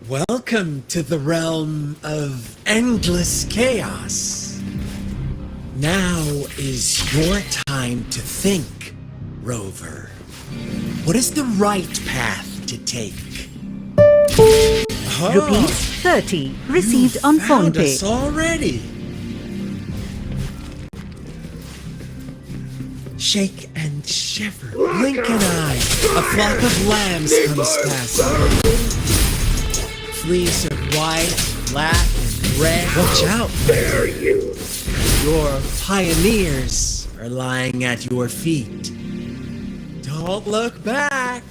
Welcome to the realm of endless chaos. Now is your time to think, Rover. What is the right path to take? Rupees 30 received on Found PhonePe. us already. Shake and shiver, blink an eye. A flock of lambs comes past. Fleece of white, black, and red. Watch out! Dare you? Your pioneers are lying at your feet. Don't look back.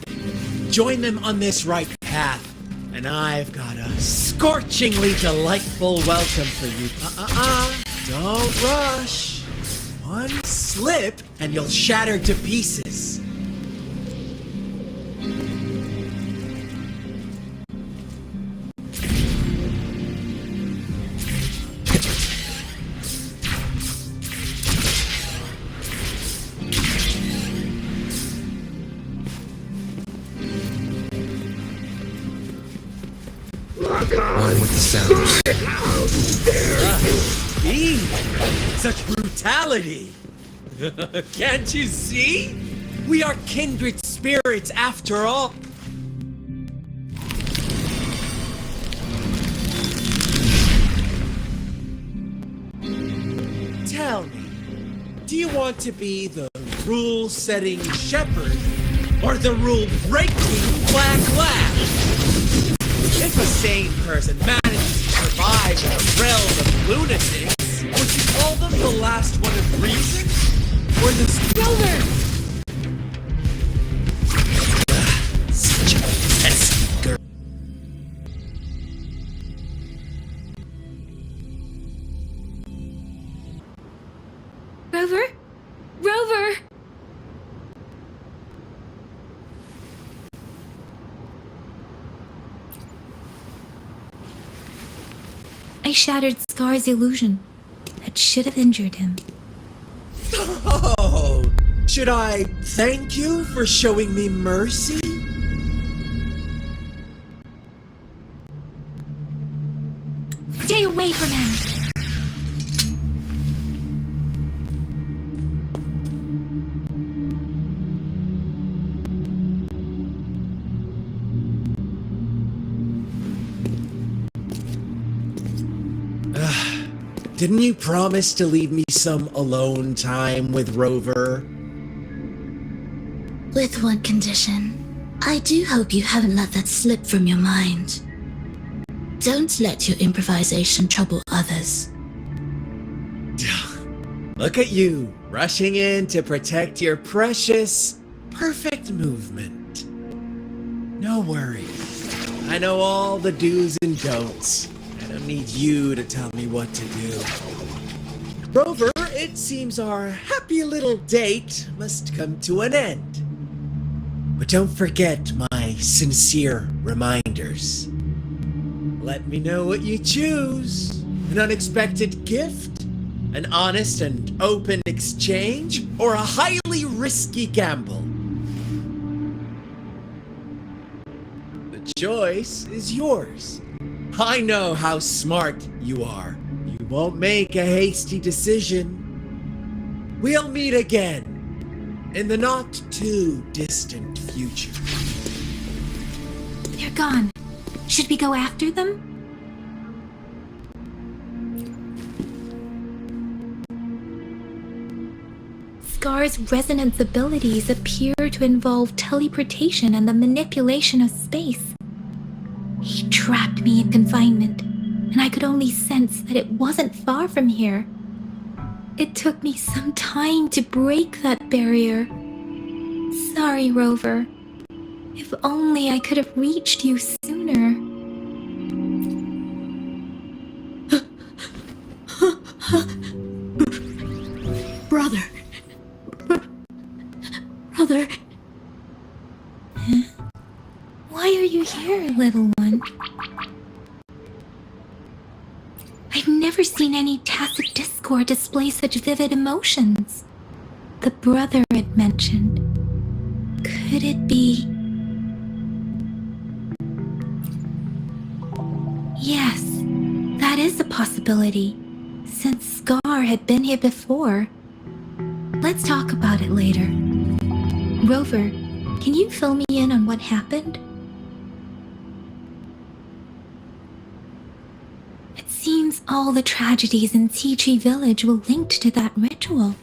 Join them on this right path, and I've got a scorchingly delightful welcome for you. Don't rush. One slip, and you'll shatter to pieces. Lock on. On with the sounds. How dare you? Speed! Such brutality! Can't you see? We are kindred spirits after all. Tell me, do you want to be the rule-setting shepherd or the rule-breaking black lab? If a sane person manages to survive in a realm of lunatics, would you call them the last one of reason? Or the Rover? Such a pesky girl. Rover? Rover! I shattered Scar's illusion. That should have injured him. Oh, should I thank you for showing me mercy? Stay away from him! Didn't you promise to leave me some alone time with Rover? With one condition. I do hope you haven't let that slip from your mind. Don't let your improvisation trouble others. Look at you, rushing in to protect your precious, perfect movement. No worries. I know all the do's and don'ts. I don't need you to tell me what to do. Rover, it seems our happy little date must come to an end. But don't forget my sincere reminders. Let me know what you choose. An unexpected gift? An honest and open exchange? Or a highly risky gamble? The choice is yours. I know how smart you are. You won't make a hasty decision. We'll meet again in the not-too-distant future. They're gone. Should we go after them? Scar's resonance abilities appear to involve teleportation and the manipulation of space. He trapped me in confinement, and I could only sense that it wasn't far from here. It took me some time to break that barrier. Sorry, Rover. If only I could have reached you sooner. Brother. Brother. Huh? Why are you here, little one? I've never seen any tacit discord display such vivid emotions. The brother it mentioned. Could it be... possibility, since Scar had been here before. Let's talk about it later. Rover, can you fill me in on what happened? It seems all the tragedies in Tea Tree Village were linked to that ritual.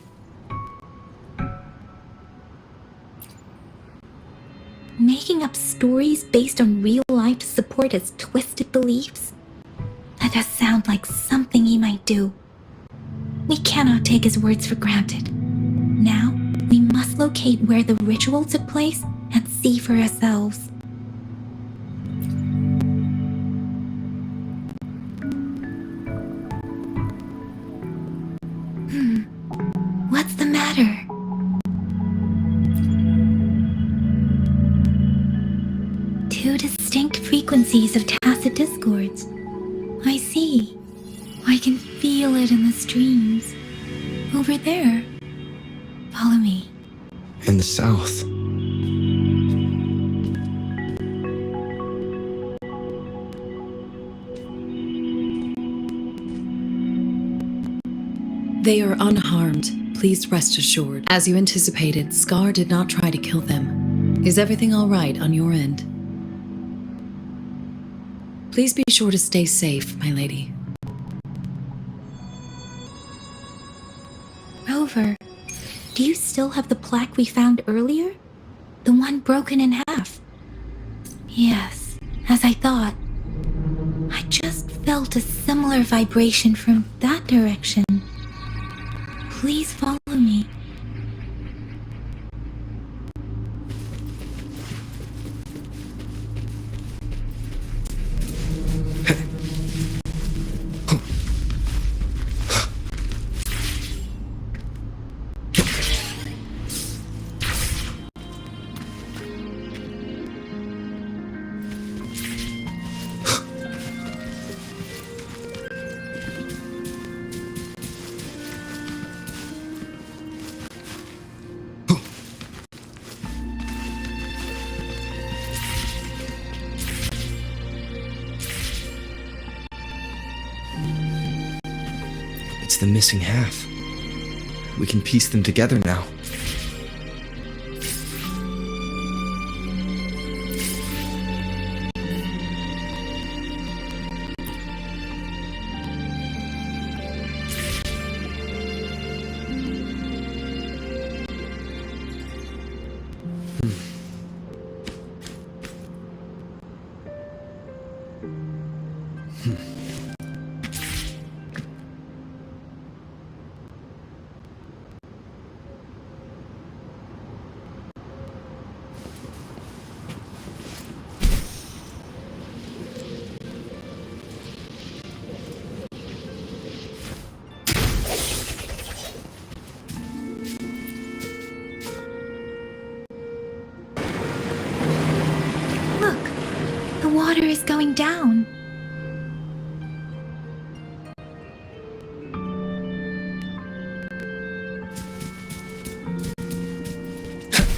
Making up stories based on real life to support his twisted beliefs? That does sound like something he might do. We cannot take his words for granted. Now, we must locate where the ritual took place and see for ourselves. What's the matter? Two distinct frequencies of tacit discords. I see. I can feel it in the streams. Over there. Follow me. In the south. They are unharmed. Please rest assured. As you anticipated, Scar did not try to kill them. Is everything all right on your end? Please be sure to stay safe, my lady. Rover, do you still have the plaque we found earlier? The one broken in half? Yes, as I thought. I just felt a similar vibration from that direction. Please follow me. It's the missing half. We can piece them together now. Look, the water is going down.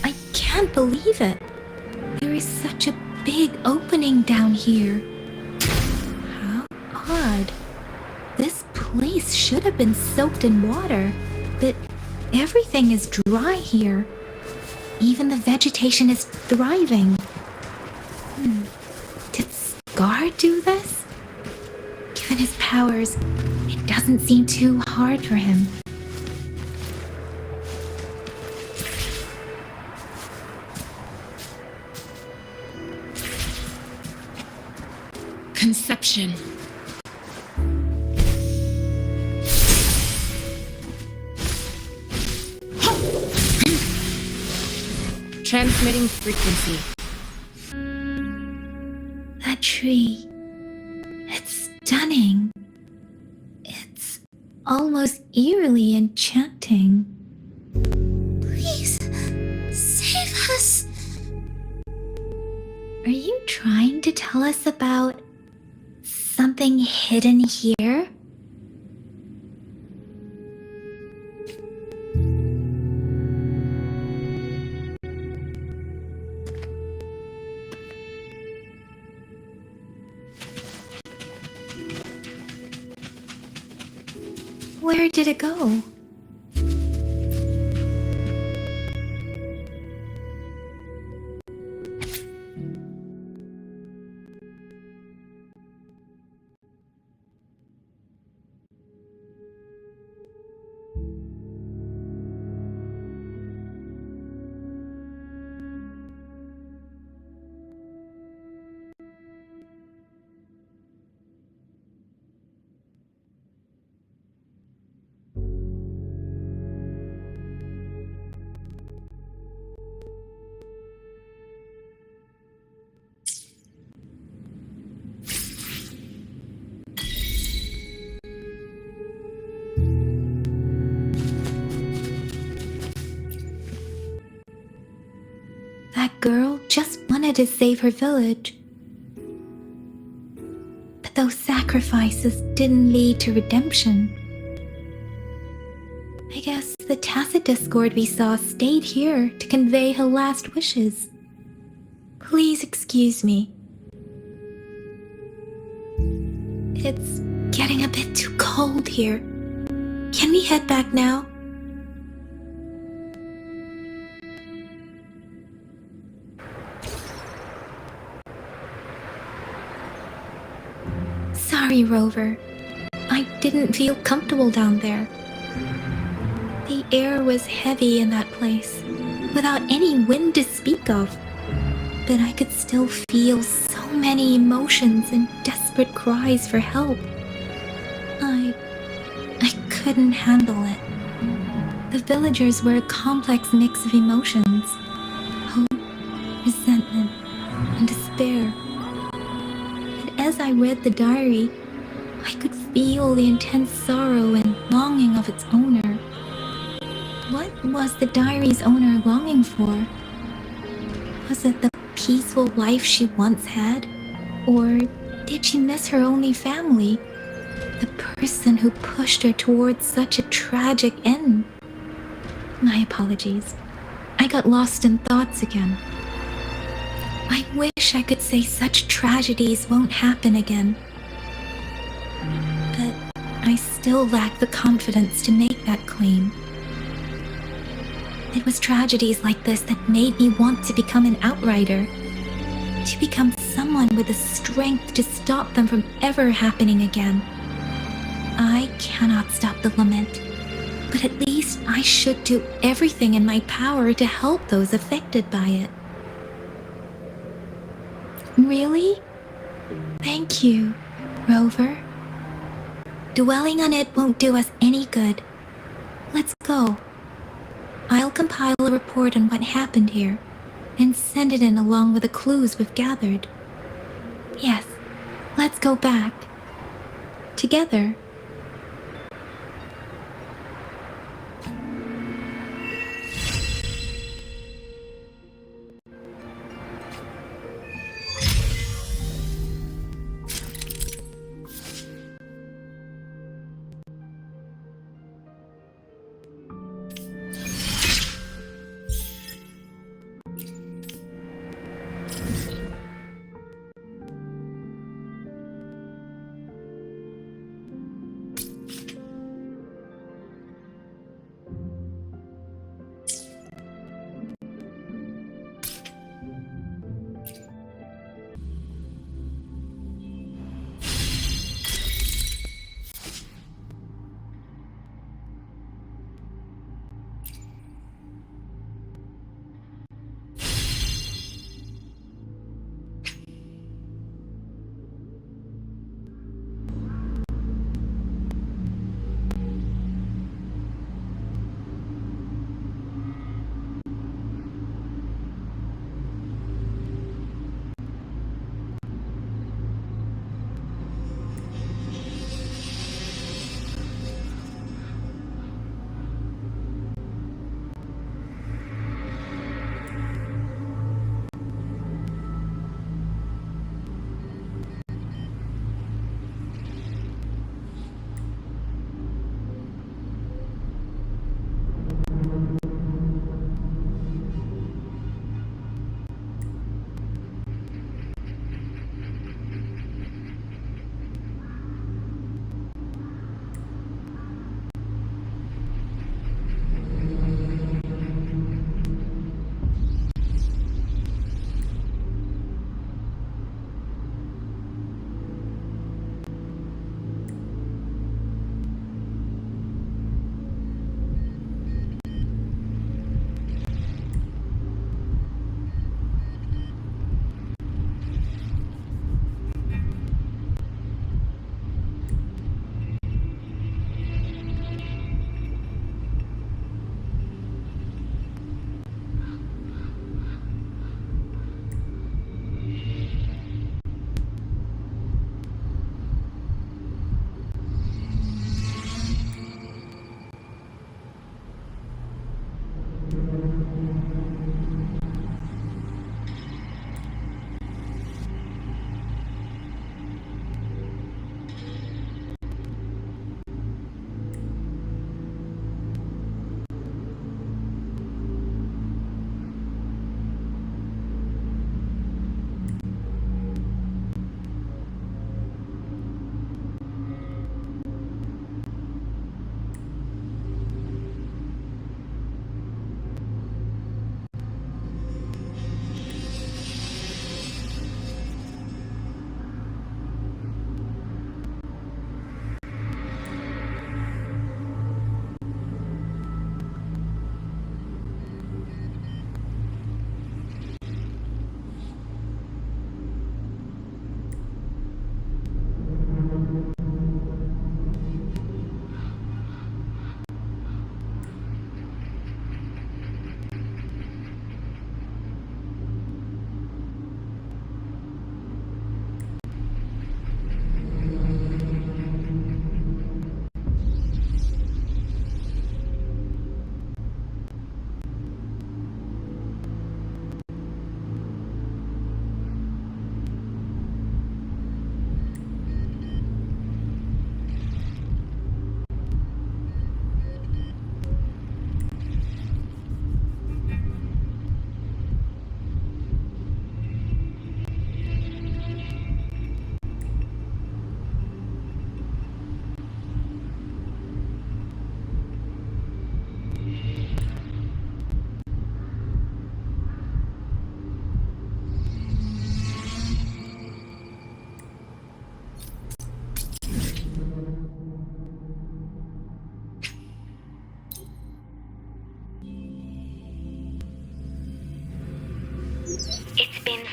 I can't believe it. There is such a big opening down here. How odd. This place should have been soaked in water, but everything is dry here. Even the vegetation is thriving. Did Scar do this? Given his powers, it doesn't seem too hard for him. Conception. Transmitting frequency. That tree. It's stunning. It's almost eerily enchanting. Please, save us. Are you trying to tell us about something hidden here? Where did it go? That girl just wanted to save her village. But those sacrifices didn't lead to redemption. I guess the tacit discord we saw stayed here to convey her last wishes. Please excuse me. It's getting a bit too cold here. Can we head back now? Sorry, Rover. I didn't feel comfortable down there. The air was heavy in that place, without any wind to speak of. But I could still feel so many emotions and desperate cries for help. I couldn't handle it. The villagers were a complex mix of emotions. Hope, resentment, and despair. And as I read the diary, I could feel the intense sorrow and longing of its owner. What was the diary's owner longing for? Was it the peaceful life she once had? Or did she miss her only family? The person who pushed her towards such a tragic end? My apologies. I got lost in thoughts again. I wish I could say such tragedies won't happen again. But I still lack the confidence to make that claim. It was tragedies like this that made me want to become an outrider. To become someone with the strength to stop them from ever happening again. I cannot stop the lament, but at least I should do everything in my power to help those affected by it. Really? Thank you, Rover. Dwelling on it won't do us any good. Let's go. I'll compile a report on what happened here and send it in along with the clues we've gathered. Yes, let's go back. Together.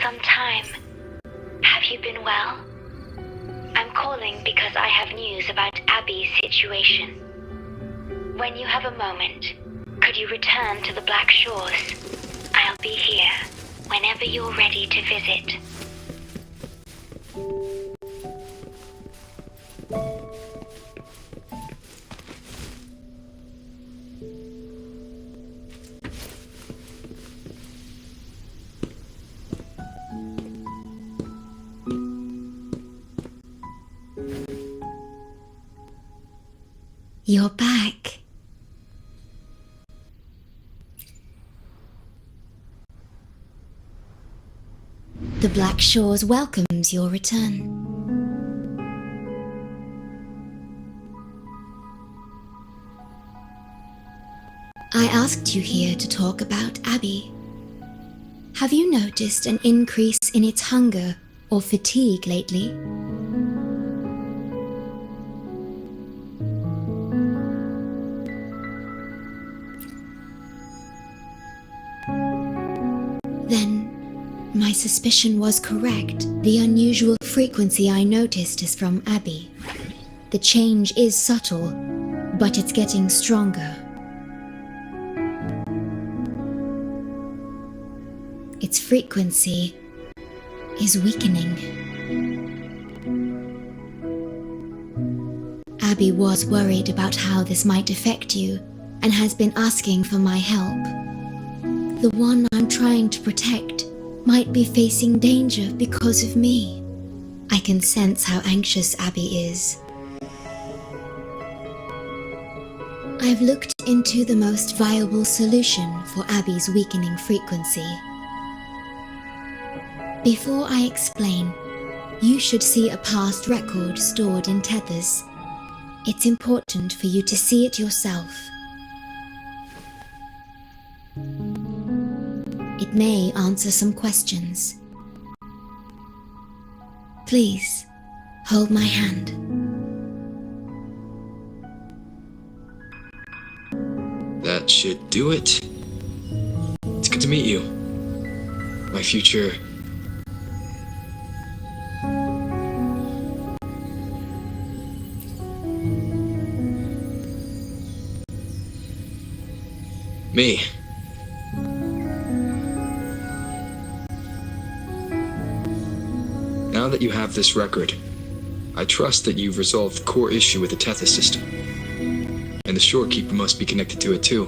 some time. Have you been well? I'm calling because I have news about Abby's situation. When you have a moment, could you return to the Black Shores? I'll be here whenever you're ready to visit. You're back. The Black Shores welcomes your return. I asked you here to talk about Abby. Have you noticed an increase in its hunger or fatigue lately? Then, my suspicion was correct. The unusual frequency I noticed is from Abby. The change is subtle, but it's getting stronger. Its frequency is weakening. Abby was worried about how this might affect you and has been asking for my help. The one I'm trying to protect might be facing danger because of me. I can sense how anxious Abby is. I've looked into the most viable solution for Abby's weakening frequency. Before I explain, you should see a past record stored in tethers. It's important for you to see it yourself. It may answer some questions. Please, hold my hand. That should do it. It's good to meet you. My future... me. Now that you have this record, I trust that you've resolved the core issue with the Tethys system. And the Shorekeeper must be connected to it too.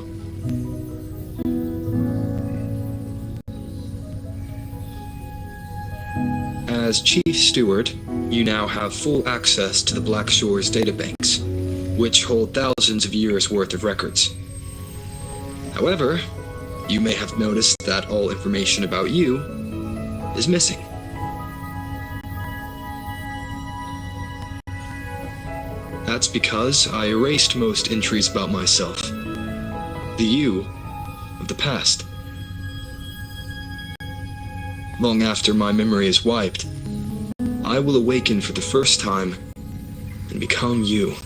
As Chief Steward, you now have full access to the Black Shores databanks, which hold thousands of years' worth of records. However, you may have noticed that all information about you is missing. That's because I erased most entries about myself. The you of the past. Long after my memory is wiped, I will awaken for the first time and become you.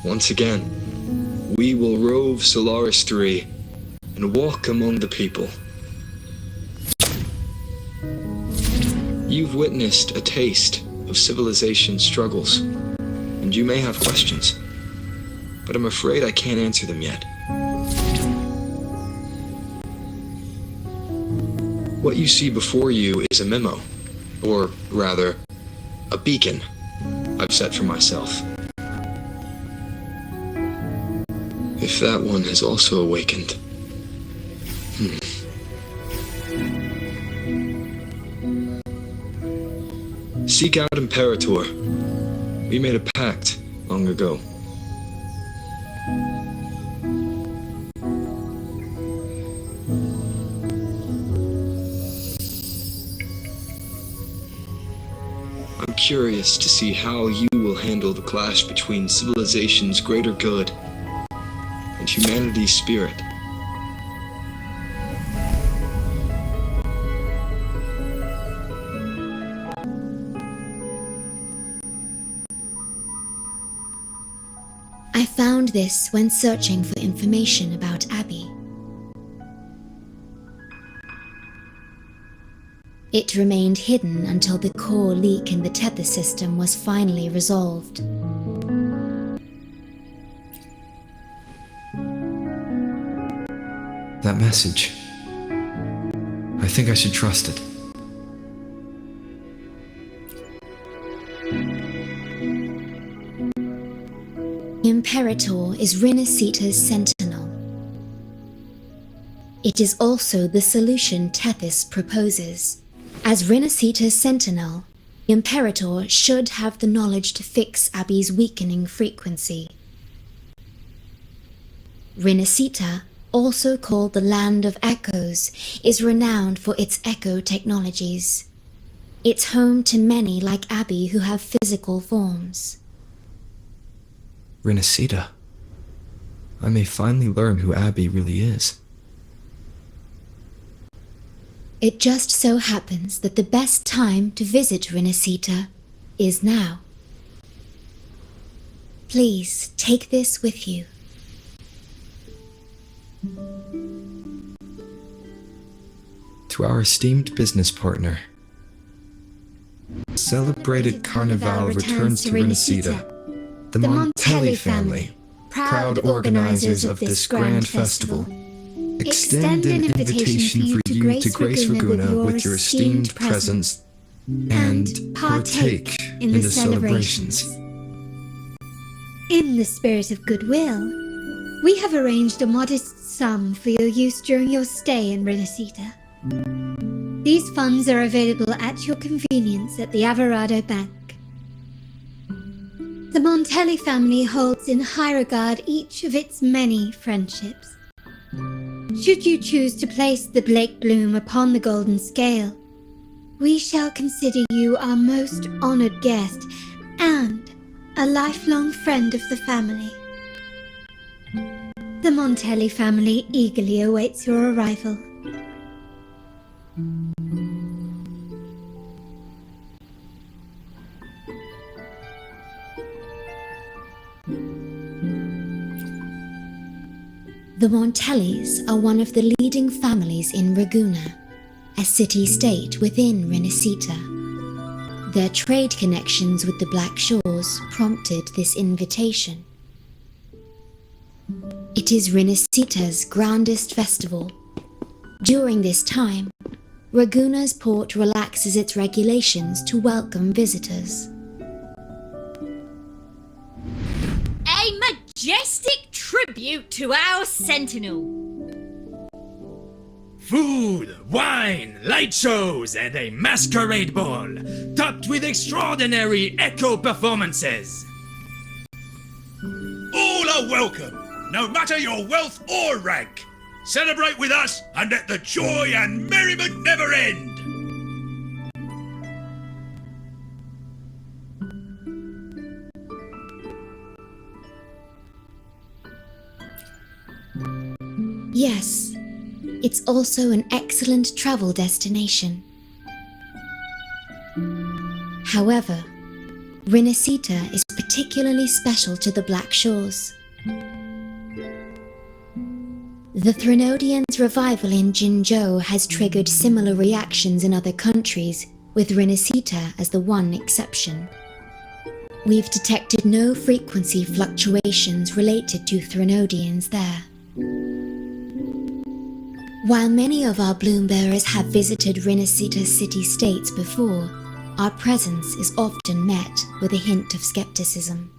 Once again, we will rove Solaris 3 and walk among the people. You've witnessed a taste of civilization's struggles, and you may have questions, but I'm afraid I can't answer them yet. What you see before you is a memo, or rather, a beacon I've set for myself. If that one has also awakened. Seek out Imperator. We made a pact long ago. I'm curious to see how you will handle the clash between civilization's greater good and humanity's spirit. I found this when searching for information about Abby. It remained hidden until the core leak in the tether system was finally resolved. That message. I think I should trust it. Imperator is Rinasita's sentinel. It is also the solution Tethys proposes. As Rinasita's sentinel, Imperator should have the knowledge to fix Abby's weakening frequency. Rinasita, also called the Land of Echoes, is renowned for its echo technologies. It's home to many like Abby who have physical forms. Rinasita. I may finally learn who Abby really is. It just so happens that the best time to visit Rinasita is now. Please take this with you. To our esteemed business partner. Celebrated Carnival returns to Rinasita. The Montelli family, proud organizers of this grand festival, extend an invitation for you to grace Raguna with your esteemed presence and partake in the celebrations. In the spirit of goodwill, we have arranged a modest sum for your use during your stay in Rinasita. These funds are available at your convenience at the Averado Bank. The Montelli family holds in high regard each of its many friendships. Should you choose to place the Blake Bloom upon the golden scale, we shall consider you our most honored guest and a lifelong friend of the family. The Montelli family eagerly awaits your arrival. The Montellis are one of the leading families in Raguna, a city-state within Rinasita. Their trade connections with the Black Shores prompted this invitation. It is Rinasita's grandest festival. During this time, Raguna's port relaxes its regulations to welcome visitors. A majestic tribute to our sentinel. Food, wine, light shows, and a masquerade ball, topped with extraordinary echo performances. All are welcome, no matter your wealth or rank. Celebrate with us and let the joy and merriment never end. Yes, it's also an excellent travel destination. However, Rinasita is particularly special to the Black Shores. The Threnodians' revival in Jinzhou has triggered similar reactions in other countries, with Rinasita as the one exception. We've detected no frequency fluctuations related to Threnodians there. While many of our bloom-bearers have visited Rinasita's city-states before, our presence is often met with a hint of skepticism.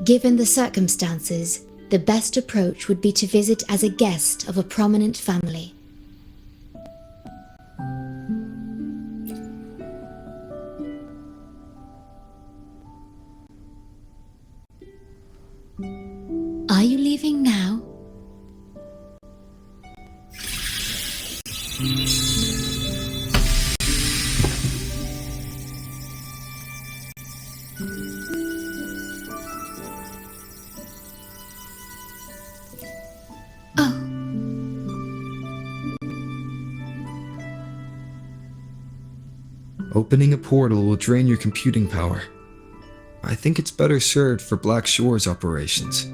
Given the circumstances, the best approach would be to visit as a guest of a prominent family. Are you leaving now? Opening a portal will drain your computing power. I think it's better served for Black Shores operations.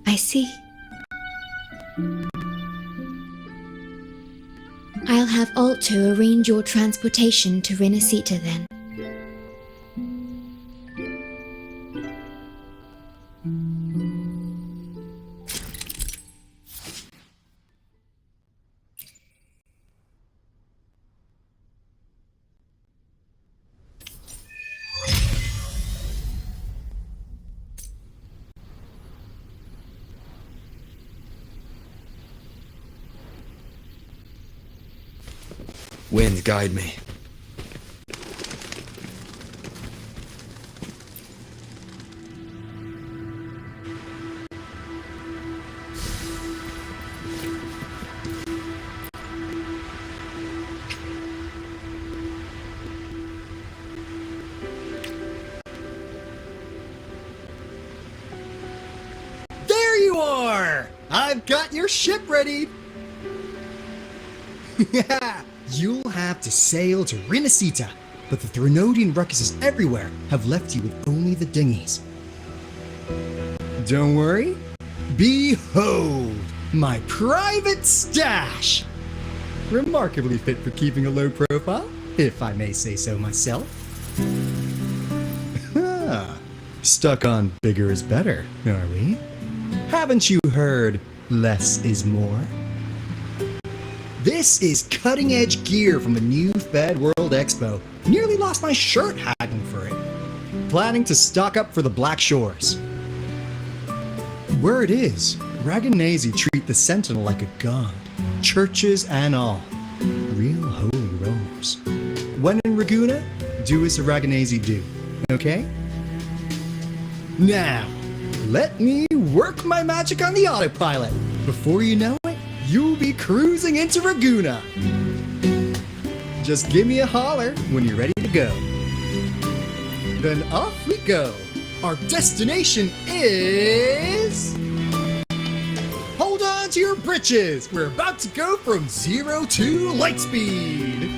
I see. I'll have Alto arrange your transportation to Renacita then. Wind, guide me. There you are! I've got your ship ready! Yeah, you'll have to sail to Renacita, but the Threnodian ruckuses everywhere have left you with only the dinghies. Don't worry. Behold, my private stash! Remarkably fit for keeping a low profile, if I may say so myself. Stuck on bigger is better, are we? Haven't you heard less is more? This is cutting-edge gear from the new Fed World Expo. Nearly lost my shirt haggling for it. Planning to stock up for the Black Shores. Word is, Raganese treat the Sentinel like a god. Churches and all. Real holy rollers. When in Raguna, do as the Raganese do, okay? Now, let me work my magic on the autopilot. Before you know it, you'll be cruising into Raguna. Just give me a holler when you're ready to go. Then off we go. Our destination is... Hold on to your britches. We're about to go from 0 to light speed.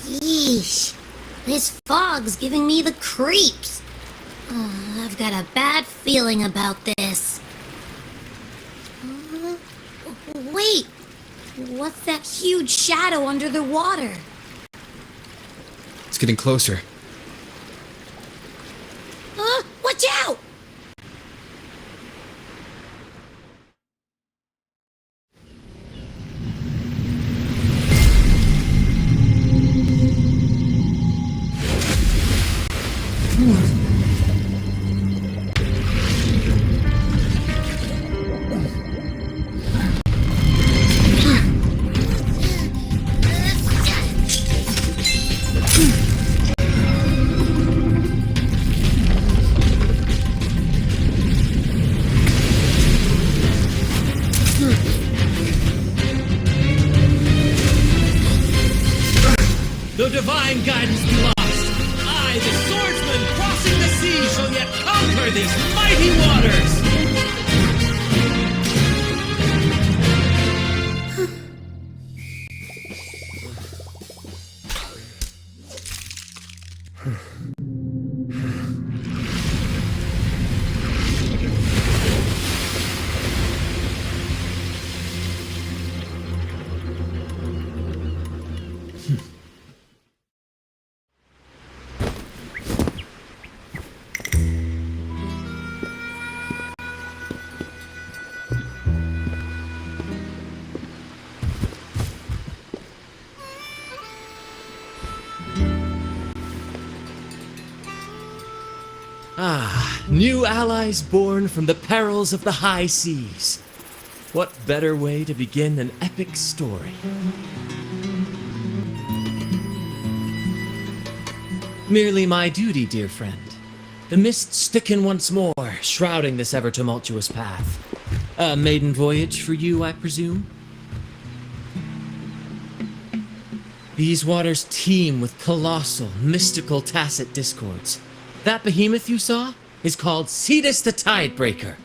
Yeesh. This fog's giving me the creeps. I've got a bad feeling about this. Wait! What's that huge shadow under the water? It's getting closer. Watch out! Though divine guidance be lost, I, the swordsman crossing the sea, shall yet conquer these mighty waters! New allies born from the perils of the high seas. What better way to begin an epic story? Merely my duty, dear friend. The mists thicken once more, shrouding this ever-tumultuous path. A maiden voyage for you, I presume? These waters teem with colossal, mystical tacit discords. That behemoth you saw is called Cetus the Tidebreaker.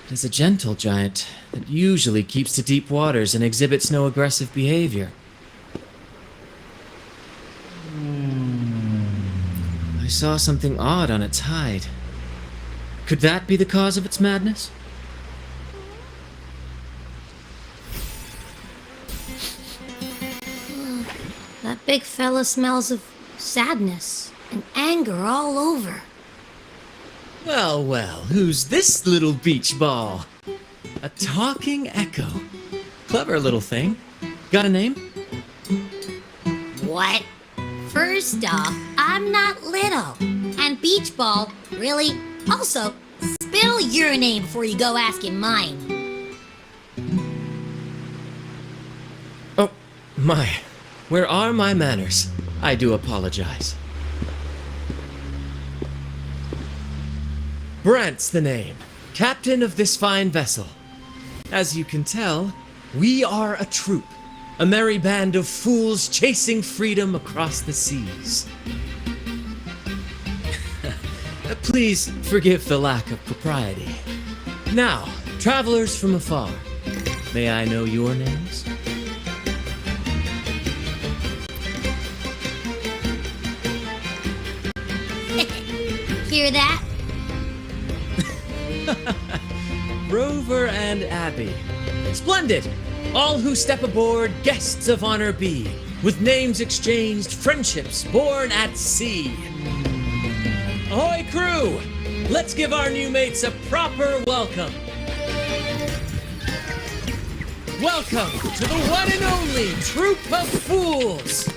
It is a gentle giant, that usually keeps to deep waters and exhibits no aggressive behavior. I saw something odd on its hide. Could that be the cause of its madness? That big fella smells of sadness and anger all over. Well, well, who's this little beach ball? A talking echo. Clever little thing. Got a name? What? First off, I'm not little. And Beach Ball, really? Also, spell your name before you go asking mine. Oh, my. Where are my manners? I do apologize. Brant's the name. Captain of this fine vessel. As you can tell, we are a troop. A merry band of fools chasing freedom across the seas. Please forgive the lack of propriety. Now, travelers from afar, may I know your names? Hear that? Rover and Abby. Splendid! All who step aboard, guests of honor be, with names exchanged, friendships born at sea. Ahoy, crew! Let's give our new mates a proper welcome. Welcome to the one and only Troop of Fools!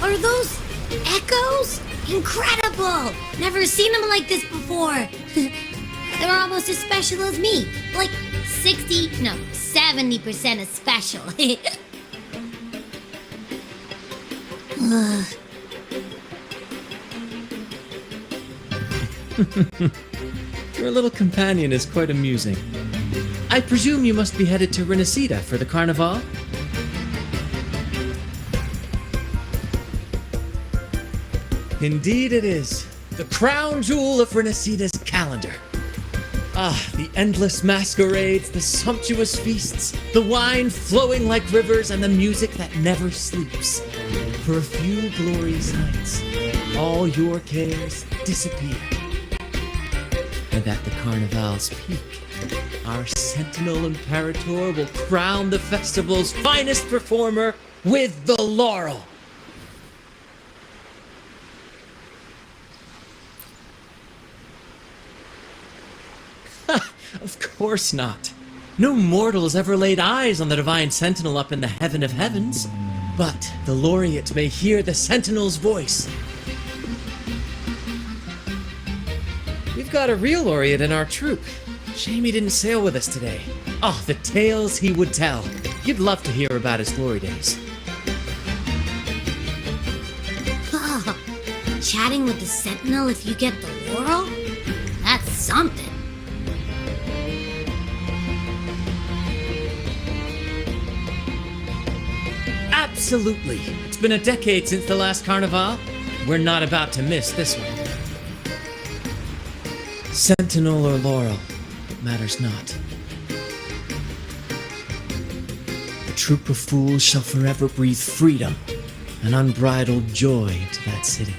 Are those echoes? Incredible! Never seen them like this before. They're almost as special as me. Like 70% as special. Your little companion is quite amusing. I presume you must be headed to Renacida for the Carnival? Indeed it is. The crown jewel of Renacida's calendar. Ah, the endless masquerades, the sumptuous feasts, the wine flowing like rivers, and the music that never sleeps. For a few glorious nights, all your cares disappear. And at the Carnival's peak, our Sentinel Imperator will crown the festival's finest performer with the laurel. Of course not. No mortals ever laid eyes on the Divine Sentinel up in the heaven of heavens. But the laureate may hear the Sentinel's voice. We've got a real laureate in our troop. Shame he didn't sail with us today. Oh, the tales he would tell. You'd love to hear about his glory days. Chatting with the Sentinel if you get the laurel? That's something. Absolutely. It's been a decade since the last Carnival. We're not about to miss this one. Sentinel or laurel, it matters not. The troop of fools shall forever breathe freedom and unbridled joy into that city.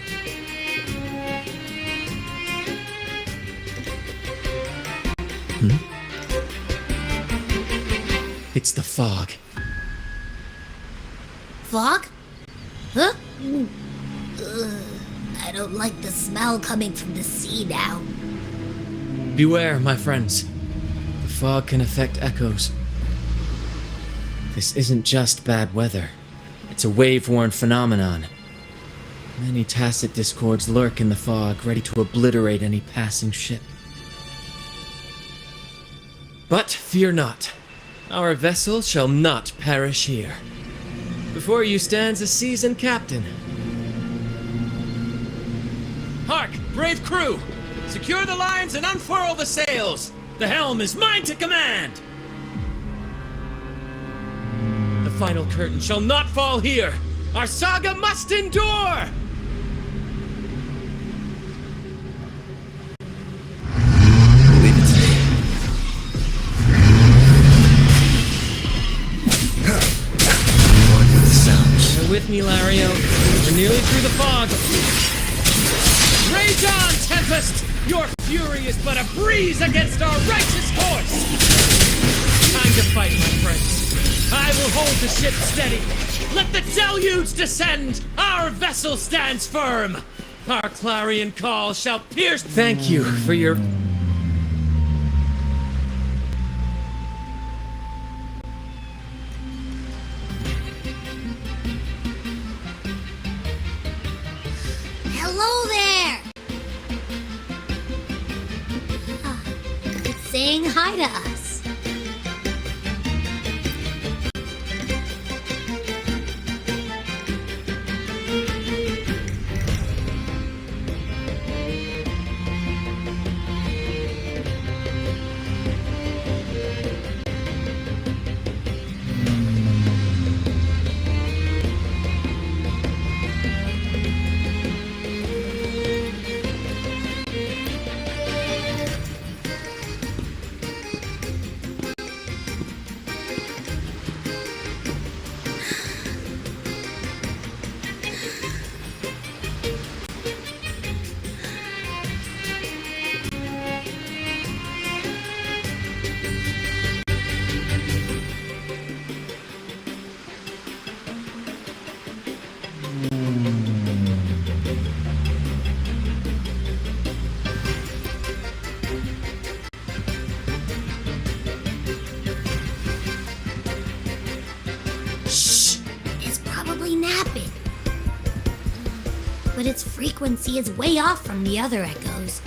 It's the fog. Fog? Huh? I don't like the smell coming from the sea now. Beware, my friends. The fog can affect echoes. This isn't just bad weather. It's a wave-worn phenomenon. Many tacit discords lurk in the fog, ready to obliterate any passing ship. But fear not. Our vessel shall not perish here. Before you stands a seasoned captain. Hark, brave crew! Secure the lines and unfurl the sails! The helm is mine to command! The final curtain shall not fall here! Our saga must endure! through the fog. Rage on, Tempest! Your fury is but a breeze against our righteous course! Time to fight, my friends. I will hold the ship steady. Let the deluge descend! Our vessel stands firm! Our clarion call shall pierce... Thank you for your... Hello there! It's saying hi to us. Napping. But its frequency is way off from the other echoes.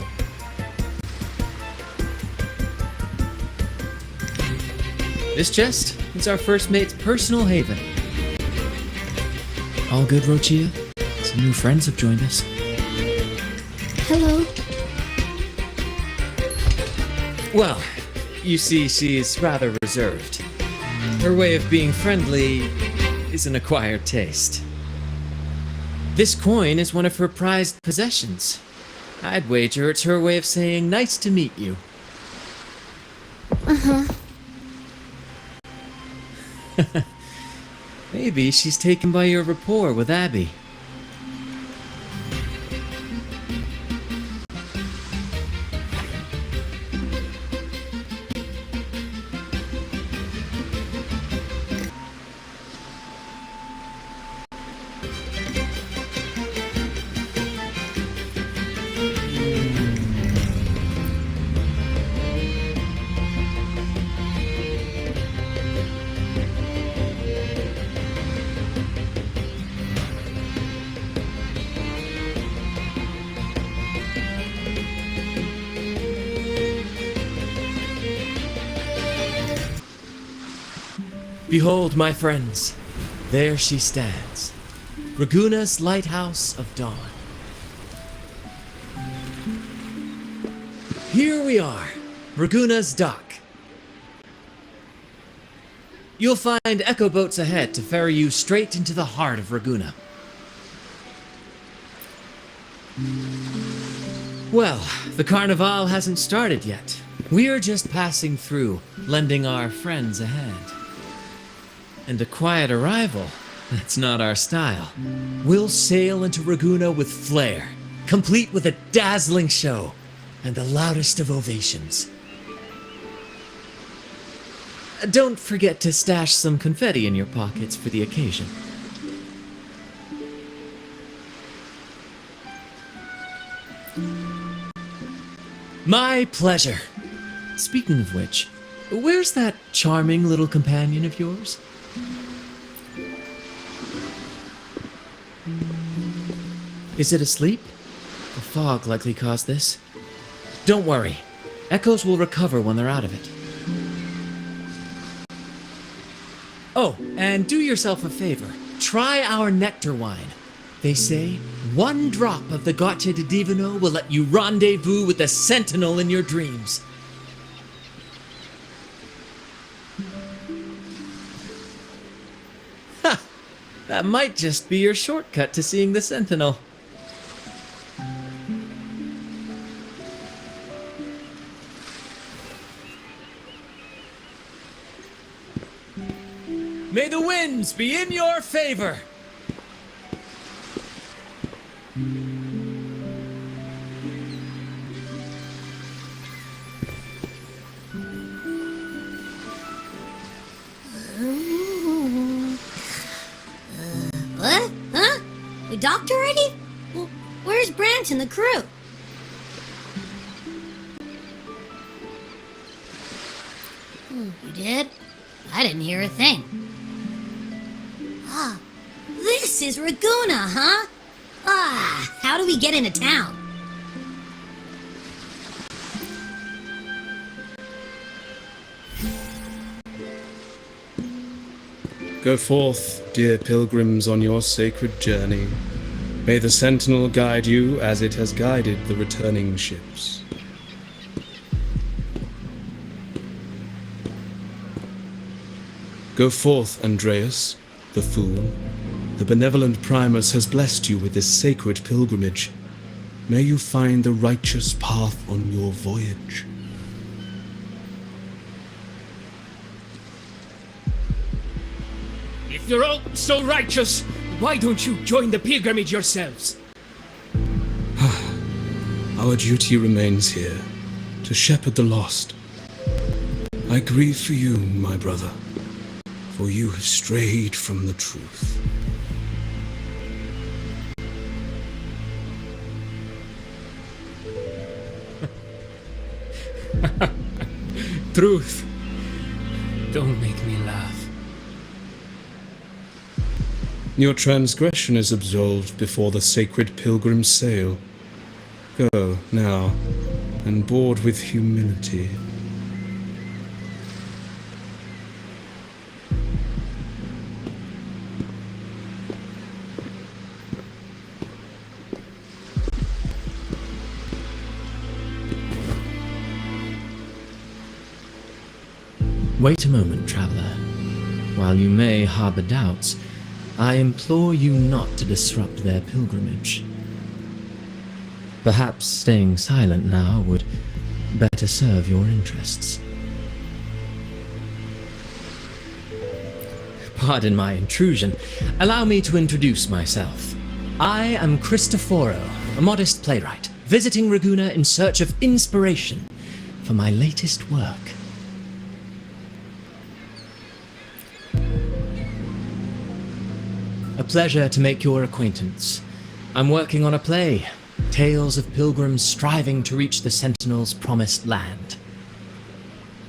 This chest is our first mate's personal haven. All good, Rochia? Some new friends have joined us. Hello. Well, you see, she's rather reserved. Her way of being friendly is an acquired taste. This coin is one of her prized possessions. I'd wager it's her way of saying nice to meet you. Uh-huh. Maybe she's taken by your rapport with Abby. Behold, my friends, there she stands, Raguna's lighthouse of dawn. Here we are, Raguna's dock. You'll find echo boats ahead to ferry you straight into the heart of Raguna. Well, the Carnival hasn't started yet. We're just passing through, lending our friends a hand. And a quiet arrival, that's not our style. We'll sail into Raguna with flair, complete with a dazzling show and the loudest of ovations. Don't forget to stash some confetti in your pockets for the occasion. My pleasure. Speaking of which, where's that charming little companion of yours? Is it asleep? The fog likely caused this. Don't worry. Echoes will recover when they're out of it. Oh, and do yourself a favor. Try our nectar wine. They say one drop of the Gace di Divino will let you rendezvous with the Sentinel in your dreams. Ha! That might just be your shortcut to seeing the Sentinel. May the winds be in your favor! We docked already? Well, where's Brant and the crew? You did? I didn't hear a thing. Ah, this is Raguna, huh? Ah, how do we get into town? Go forth, dear pilgrims, on your sacred journey. May the Sentinel guide you as it has guided the returning ships. Go forth, Andreas, the fool. The benevolent Primus has blessed you with this sacred pilgrimage. May you find the righteous path on your voyage. If you're all so righteous, why don't you join the pilgrimage yourselves? Our duty remains here, to shepherd the lost. I grieve for you, my brother, for you have strayed from the truth. Truth. Don't make me laugh. Your transgression is absolved before the sacred pilgrims sail. Go, now, and board with humility. Wait a moment, traveler. While you may harbor doubts, I implore you not to disrupt their pilgrimage. Perhaps staying silent now would better serve your interests. Pardon my intrusion. Allow me to introduce myself. I am Cristoforo, a modest playwright, visiting Raguna in search of inspiration for my latest work. A pleasure to make your acquaintance. I'm working on a play, tales of pilgrims striving to reach the Sentinel's promised land.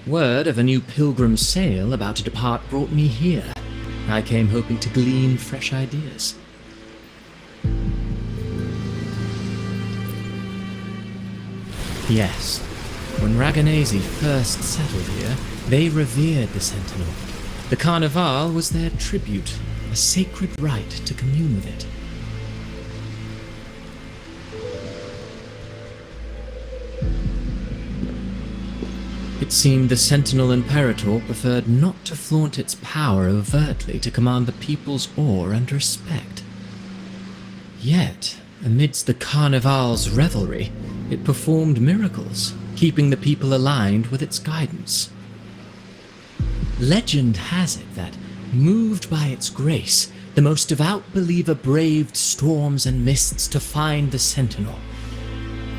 Word of a new pilgrim sail about to depart brought me here. I came hoping to glean fresh ideas. Yes, when Raganese first settled here, they revered the Sentinel. The Carnival was their tribute, a sacred right to commune with it. It seemed the Sentinel Imperator preferred not to flaunt its power overtly to command the people's awe and respect. Yet, amidst the Carnival's revelry, it performed miracles, keeping the people aligned with its guidance. Legend has it that, moved by its grace, the most devout believer braved storms and mists to find the Sentinel.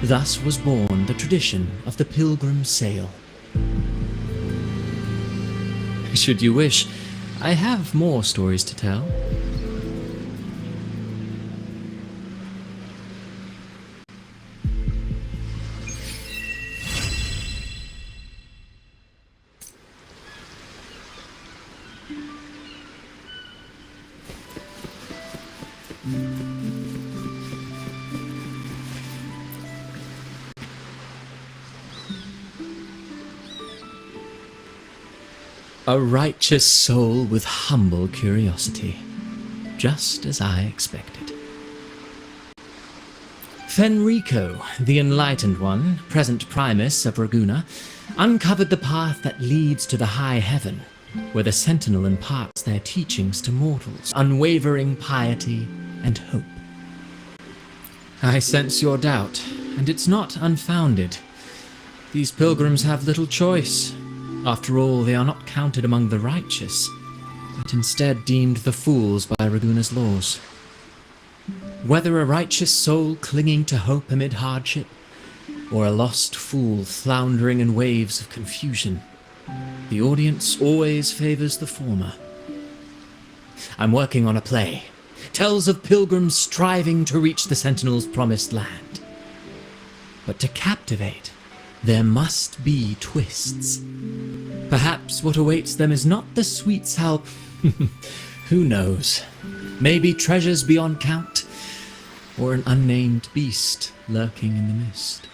Thus was born the tradition of the pilgrim sail. Should you wish, I have more stories to tell. A righteous soul with humble curiosity, just as I expected. Fenrico, the Enlightened One, present Primus of Raguna, uncovered the path that leads to the high heaven, where the Sentinel imparts their teachings to mortals, unwavering piety and hope. I sense your doubt, and it's not unfounded. These pilgrims have little choice. After all, they are not counted among the righteous, but instead deemed the fools by Raguna's laws. Whether a righteous soul clinging to hope amid hardship, or a lost fool floundering in waves of confusion, the audience always favors the former. I'm working on a play, tells of pilgrims striving to reach the Sentinel's promised land. But to captivate, there must be twists. Perhaps what awaits them is not the sweet salp. Who knows? Maybe treasures beyond count, or an unnamed beast lurking in the mist.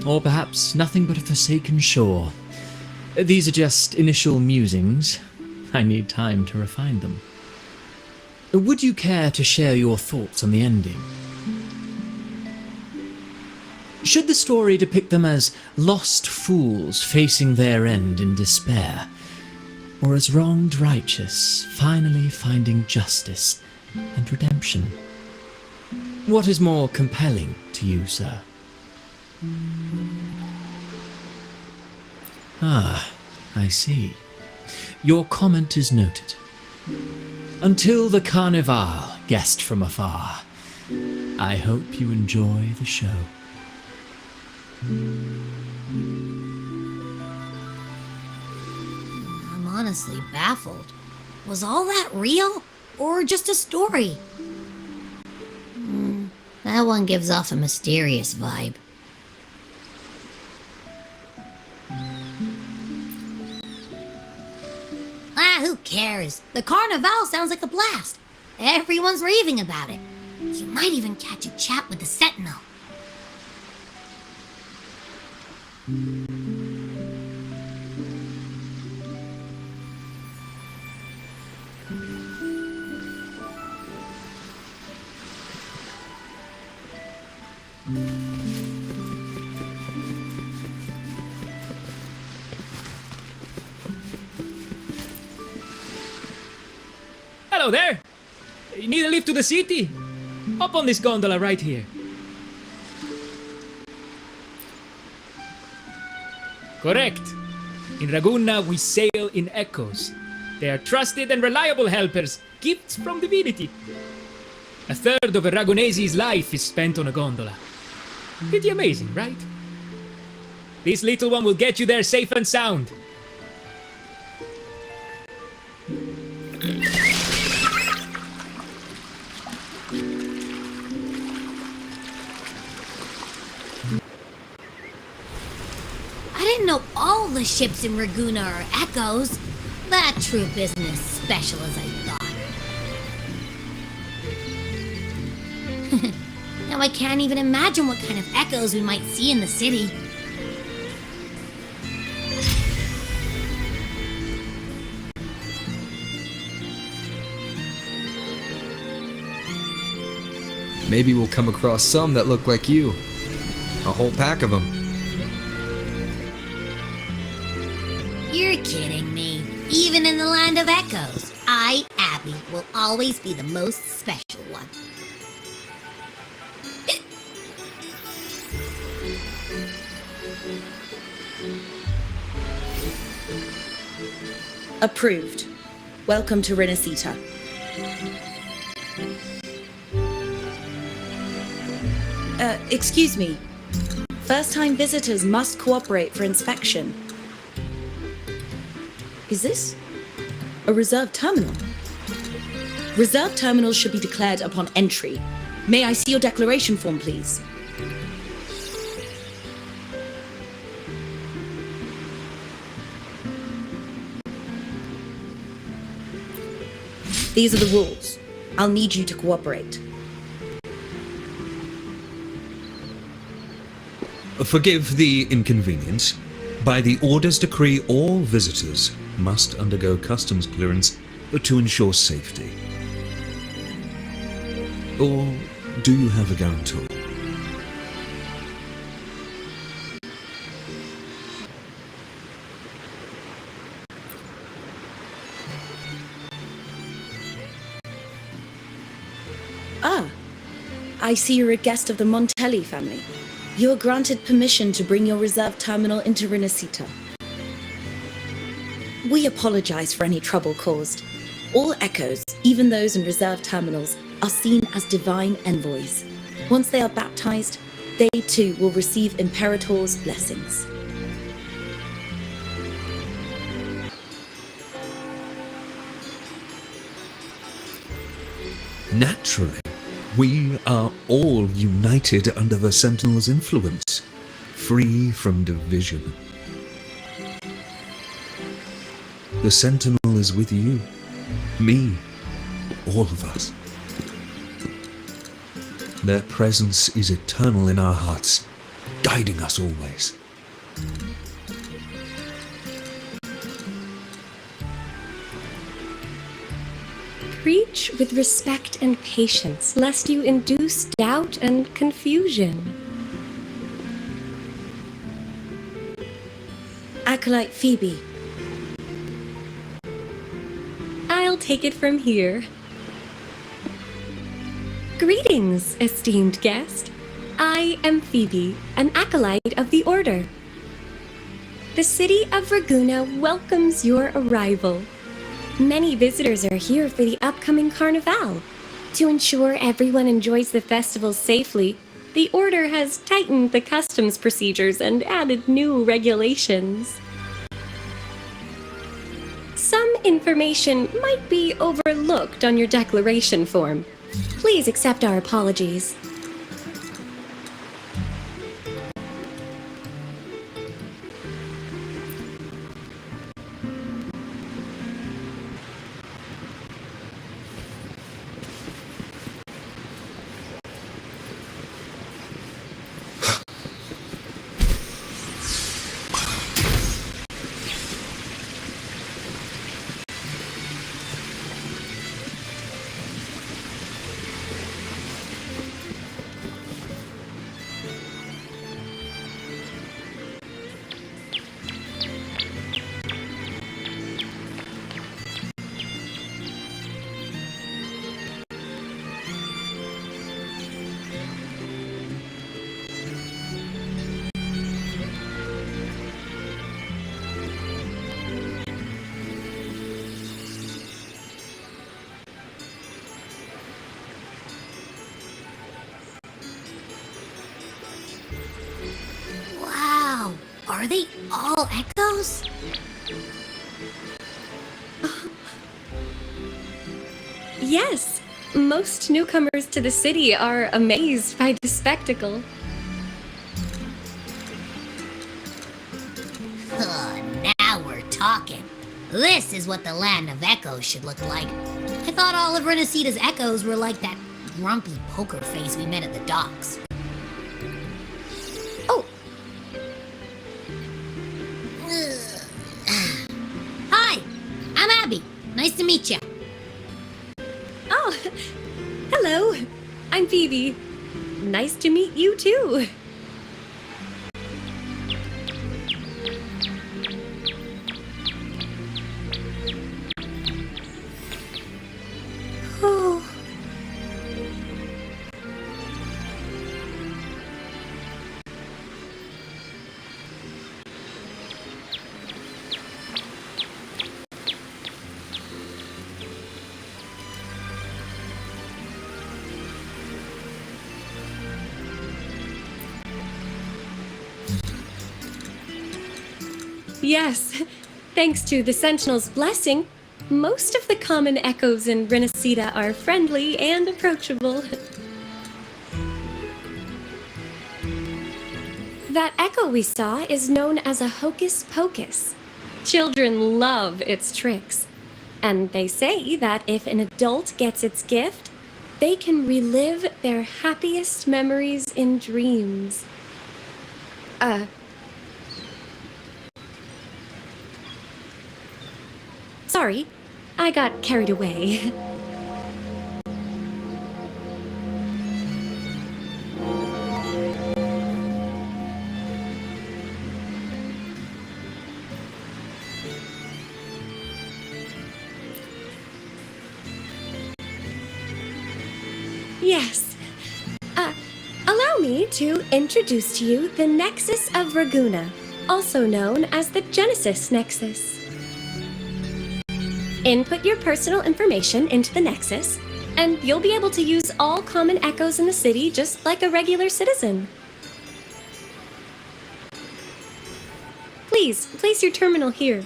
Or perhaps nothing but a forsaken shore. These are just initial musings. I need time to refine them. Would you care to share your thoughts on the ending? Should the story depict them as lost fools facing their end in despair, or as wronged righteous finally finding justice and redemption? What is more compelling to you, sir? Ah, I see. Your comment is noted. Until the Carnival, guest from afar, I hope you enjoy the show. I'm honestly baffled. Was all that real, or just a story? That one gives off a mysterious vibe. Who cares? The Carnival sounds like a blast. Everyone's raving about it. You might even catch a chat with the Sentinel. Hello there! You need a lift to the city? Hop on this gondola right here. Correct. In Ragunna, we sail in echoes. They are trusted and reliable helpers, gifts from divinity. A third of a Ragunese's life is spent on a gondola. Pretty amazing, right? This little one will get you there safe and sound. I didn't know all the ships in Ragunna are echoes. That troop isn't as special as I thought. Now I can't even imagine what kind of echoes we might see in the city. Maybe we'll come across some that look like you. A whole pack of them. You're kidding me. Even in the land of echoes, I, Abby, will always be the most special one. Approved. Welcome to Renacita. Excuse me. First-time visitors must cooperate for inspection. Is this a reserved terminal? Reserved terminals should be declared upon entry. May I see your declaration form, please? These are the rules. I'll need you to cooperate. Forgive the inconvenience. By the Order's decree, all visitors must undergo customs clearance to ensure safety. Or do you have a guarantor? Ah, I see you're a guest of the Montelli family. You are granted permission to bring your reserve terminal into Renacita. We apologize for any trouble caused. All echoes, even those in reserve terminals, are seen as divine envoys. Once they are baptized, they too will receive Imperator's blessings. Naturally, we are all united under the Sentinel's influence, free from division. The Sentinel is with you, me, all of us. Their presence is eternal in our hearts, guiding us always. Preach with respect and patience, lest you induce doubt and confusion. Acolyte Phoebe. I'll take it from here. Greetings, esteemed guest. I am Phoebe, an acolyte of the Order. The city of Raguna welcomes your arrival. Many visitors are here for the upcoming Carnival. To ensure everyone enjoys the festival safely, the Order has tightened the customs procedures and added new regulations. Some information might be overlooked on your declaration form. Please accept our apologies. Wow, are they all echoes? Yes, most newcomers to the city are amazed by the spectacle. Now we're talking. This is what the land of echoes should look like. I thought all of Renaceda's echoes were like that grumpy poker face we met at the docks. Oh! Hi, I'm Abby. Nice to meet you. Oh, hello. I'm Phoebe. Nice to meet you too. Oh. Yes, thanks to the Sentinel's blessing, most of the common echoes in Renacida are friendly and approachable. That echo we saw is known as a hocus pocus. Children love its tricks, and they say that if an adult gets its gift, they can relive their happiest memories in dreams. Sorry, I got carried away. Yes. Allow me to introduce to you the Nexus of Raguna, also known as the Genesis Nexus. Input your personal information into the Nexus, and you'll be able to use all common echoes in the city just like a regular citizen. Please, place your terminal here.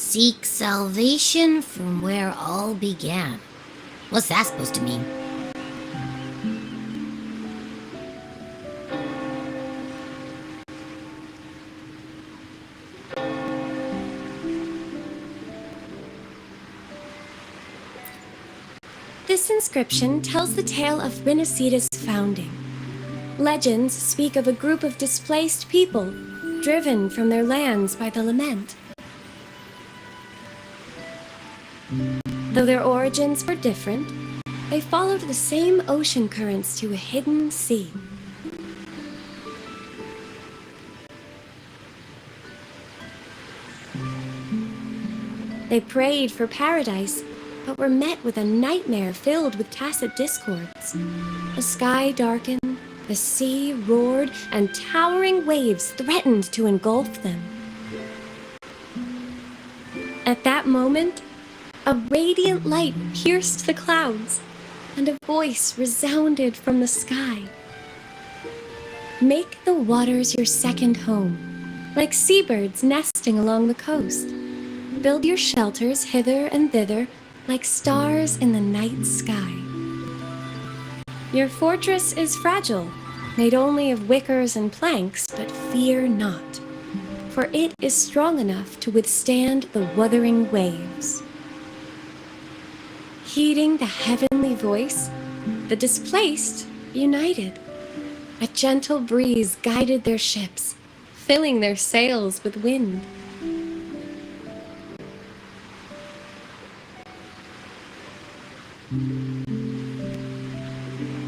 Seek salvation from where all began. What's that supposed to mean? This inscription tells the tale of Renicida's founding. Legends speak of a group of displaced people, driven from their lands by the lament. Though their origins were different, they followed the same ocean currents to a hidden sea. They prayed for paradise, but were met with a nightmare filled with tacit discords. The sky darkened, the sea roared, and towering waves threatened to engulf them. At that moment, a radiant light pierced the clouds, and a voice resounded from the sky. Make the waters your second home, like seabirds nesting along the coast. Build your shelters hither and thither, like stars in the night sky. Your fortress is fragile, made only of wickers and planks, but fear not, for it is strong enough to withstand the wuthering waves. Heeding the heavenly voice, the displaced united. A gentle breeze guided their ships, filling their sails with wind.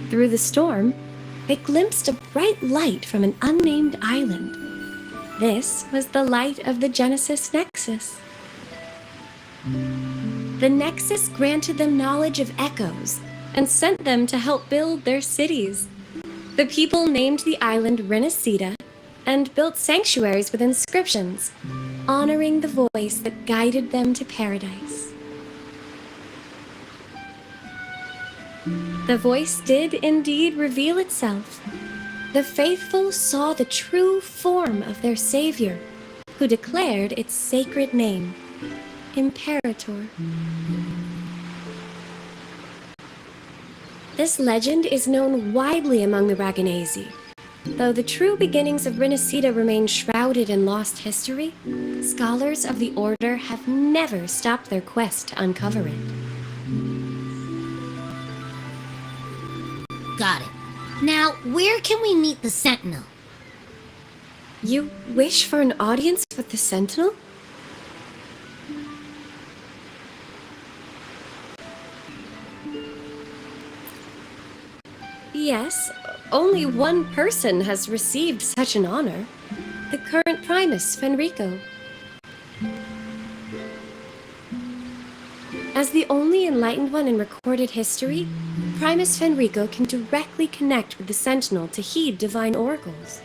Through the storm, they glimpsed a bright light from an unnamed island. This was the light of the Genesis Nexus. The Nexus granted them knowledge of echoes and sent them to help build their cities. The people named the island Renicida and built sanctuaries with inscriptions, honoring the voice that guided them to paradise. The voice did indeed reveal itself. The faithful saw the true form of their savior, who declared its sacred name, Imperator. This legend is known widely among the Raganazi. Though the true beginnings of Renicida remain shrouded in lost history, scholars of the Order have never stopped their quest to uncover it. Got it. Now, where can we meet the Sentinel? You wish for an audience with the Sentinel? Yes, only one person has received such an honor. The current Primus, Fenrico. As the only enlightened one in recorded history, Primus Fenrico can directly connect with the Sentinel to heed divine oracles.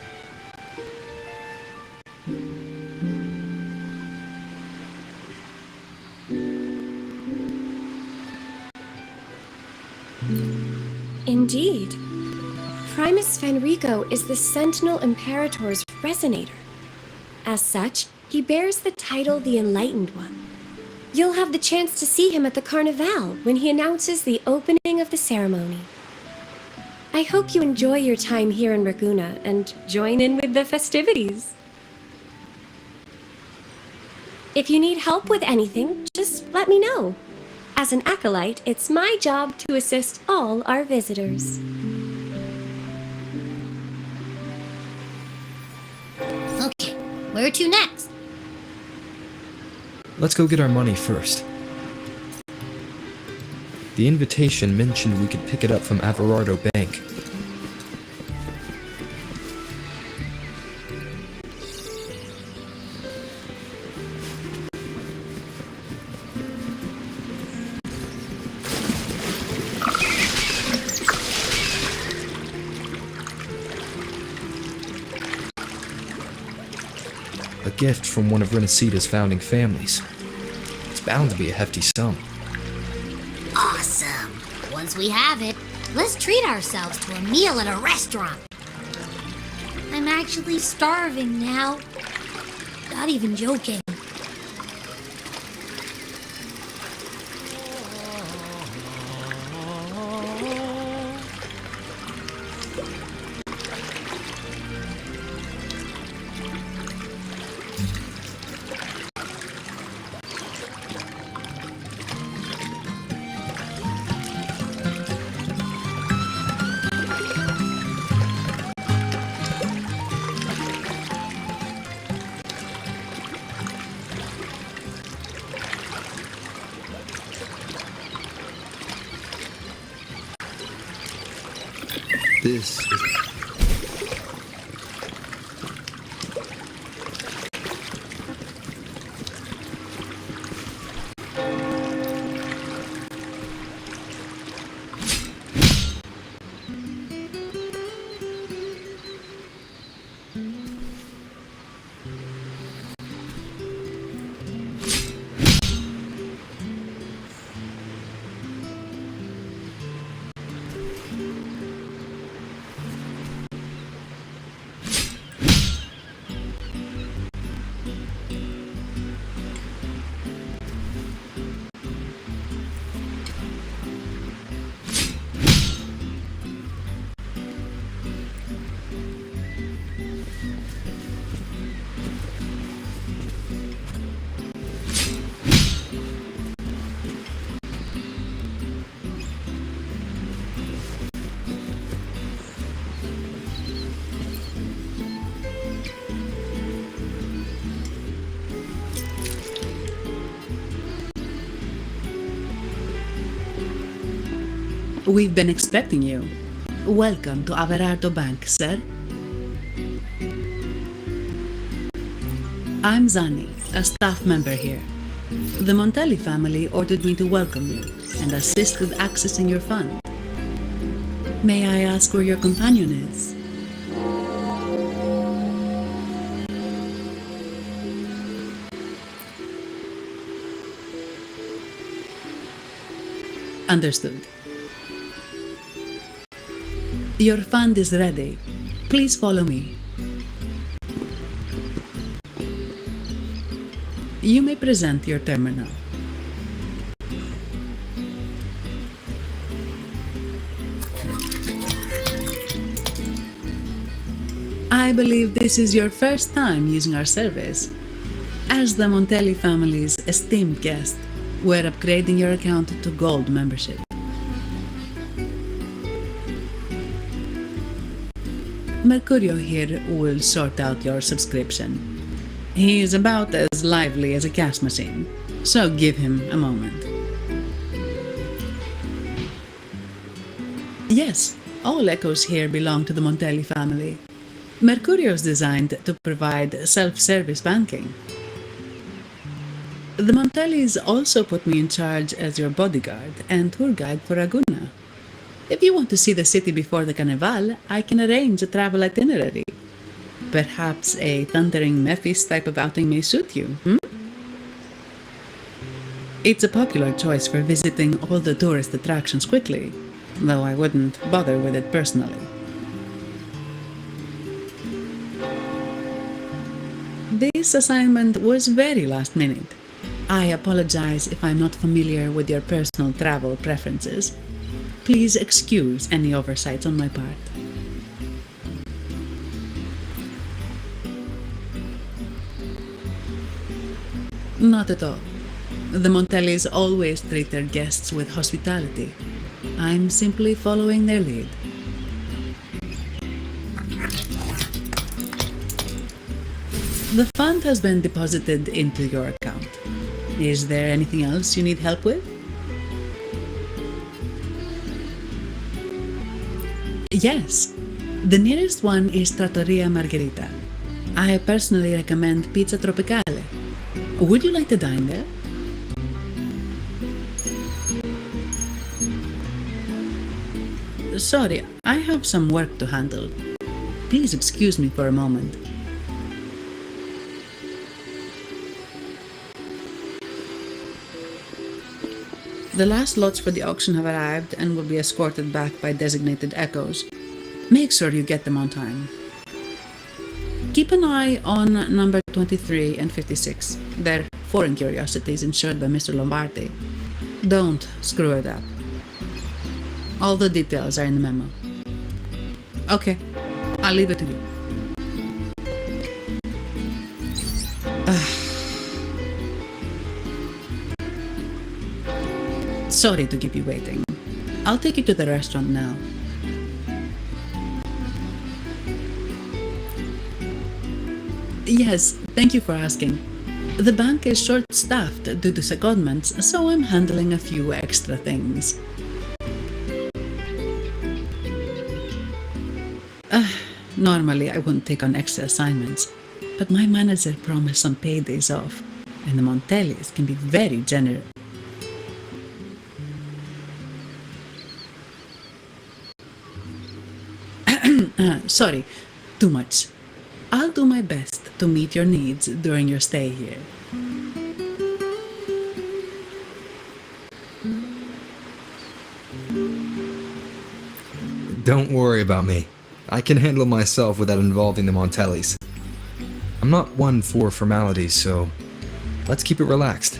Indeed. Primus Fenrico is the Sentinel Imperator's resonator. As such, he bears the title the Enlightened One. You'll have the chance to see him at the Carnival when he announces the opening of the ceremony. I hope you enjoy your time here in Raguna and join in with the festivities. If you need help with anything, just let me know. As an acolyte, it's my job to assist all our visitors. Okay, where to next? Let's go get our money first. The invitation mentioned we could pick it up from Averardo Bank. A gift from one of Renicida's founding families. It's bound to be a hefty sum. Awesome. Once we have it, let's treat ourselves to a meal at a restaurant. I'm actually starving now. Not even joking. This is... We've been expecting you. Welcome to Averardo Bank, sir. I'm Zani, a staff member here. The Montelli family ordered me to welcome you and assist with accessing your fund. May I ask where your companion is? Understood. Your fund is ready. Please follow me. You may present your terminal. I believe this is your first time using our service. As the Montelli family's esteemed guest, we're upgrading your account to Gold membership. Mercurio here will sort out your subscription. He is about as lively as a cash machine, so give him a moment. Yes, all echoes here belong to the Montelli family. Mercurio is designed to provide self-service banking. The Montellis also put me in charge as your bodyguard and tour guide for Ragusa. If you want to see the city before the Carnival, I can arrange a travel itinerary. Perhaps a thundering Memphis type of outing may suit you, It's a popular choice for visiting all the tourist attractions quickly, though I wouldn't bother with it personally. This assignment was very last minute. I apologize if I'm not familiar with your personal travel preferences. Please excuse any oversights on my part. Not at all. The Montellis always treat their guests with hospitality. I'm simply following their lead. The fund has been deposited into your account. Is there anything else you need help with? Yes. The nearest one is Trattoria Margherita. I personally recommend Pizza Tropicale. Would you like to dine there? Sorry, I have some work to handle. Please excuse me for a moment. The last lots for the auction have arrived and will be escorted back by designated echoes. Make sure you get them on time. Keep an eye on number 23 and 56. They're foreign curiosities insured by Mr. Lombardi. Don't screw it up. All the details are in the memo. Okay, I'll leave it to you. Sorry to keep you waiting. I'll take you to the restaurant now. Yes, thank you for asking. The bank is short-staffed due to secondments, so I'm handling a few extra things. Normally, I wouldn't take on extra assignments, but my manager promised some paid days off, and the Montellis can be very generous. Sorry, too much. I'll do my best to meet your needs during your stay here. Don't worry about me. I can handle myself without involving the Montellis. I'm not one for formalities, so let's keep it relaxed.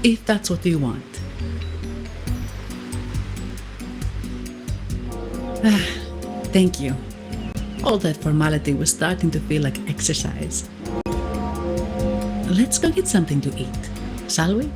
If that's what you want. Thank you. All that formality was starting to feel like exercise. Let's go get something to eat, shall we?